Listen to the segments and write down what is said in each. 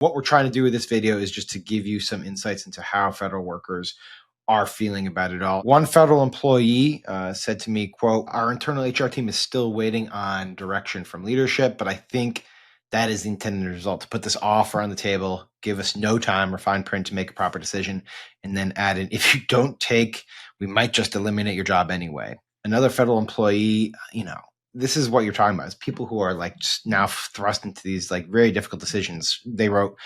What we're trying to do with this video is just to give you some insights into how federal workers are feeling about it all. One federal employee said to me, quote, "Our internal HR team is still waiting on direction from leadership, but I think that is the intended result, to put this offer on the table, give us no time or fine print to make a proper decision, and then add in, if you don't take, we might just eliminate your job anyway." Another federal employee, this is what you're talking about, is people who are like just now thrust into these like very difficult decisions. They wrote,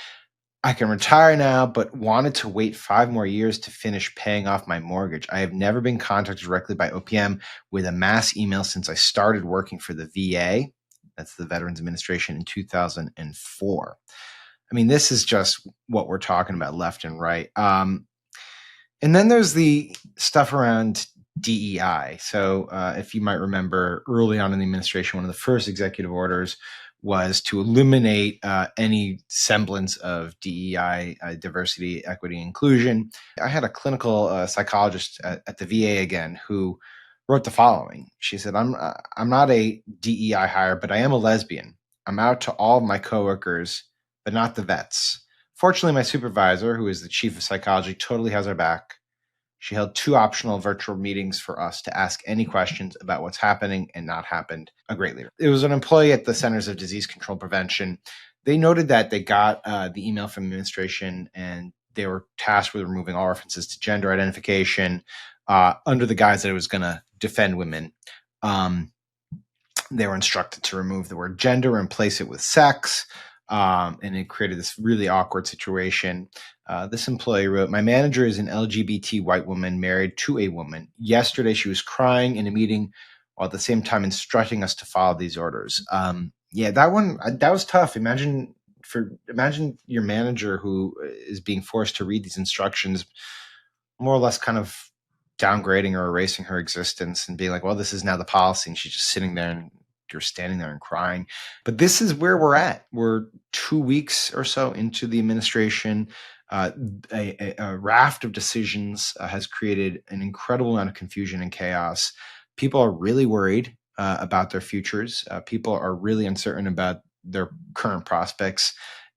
"I can retire now, but wanted to wait 5 more years to finish paying off my mortgage. I have never been contacted directly by OPM with a mass email since I started working for the VA." That's the Veterans Administration, in 2004. I mean, this is just what we're talking about left and right. And then there's the stuff around DEI. So if you might remember, early on in the administration, one of the first executive orders was to eliminate any semblance of DEI, diversity, equity, inclusion. I had a clinical psychologist at the VA again who wrote the following. She said, I'm not a DEI hire, but I am a lesbian. I'm out to all of my coworkers, but not the vets. Fortunately, my supervisor, who is the chief of psychology, totally has our back. She held 2 optional virtual meetings for us to ask any questions about what's happening and not happened. A great leader. It was an employee at the Centers of Disease Control Prevention. They noted that they got the email from the administration, and they were tasked with removing all references to gender identification under the guise that it was going to defend women. They were instructed to remove the word gender and replace it with sex. And it created this really awkward situation. This employee wrote, "My manager is an LGBT white woman married to a woman. Yesterday, she was crying in a meeting while at the same time instructing us to follow these orders." Yeah, that was tough. Imagine your manager who is being forced to read these instructions, more or less kind of downgrading or erasing her existence and being like, "Well, this is now the policy," and she's just sitting there and you're standing there and crying. But this is where we're at. We're 2 weeks or so into the administration. A raft of decisions has created an incredible amount of confusion and chaos. People are really worried about their futures. People are really uncertain about their current prospects,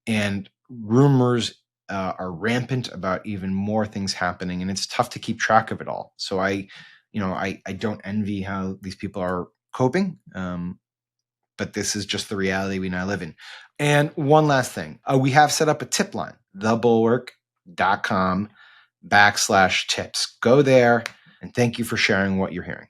and rumors are rampant about even more things happening, and it's tough to keep track of it all. So I don't envy how these people are coping. But this is just the reality we now live in. And one last thing, we have set up a tip line, thebulwark.com/tips. Go there, and thank you for sharing what you're hearing.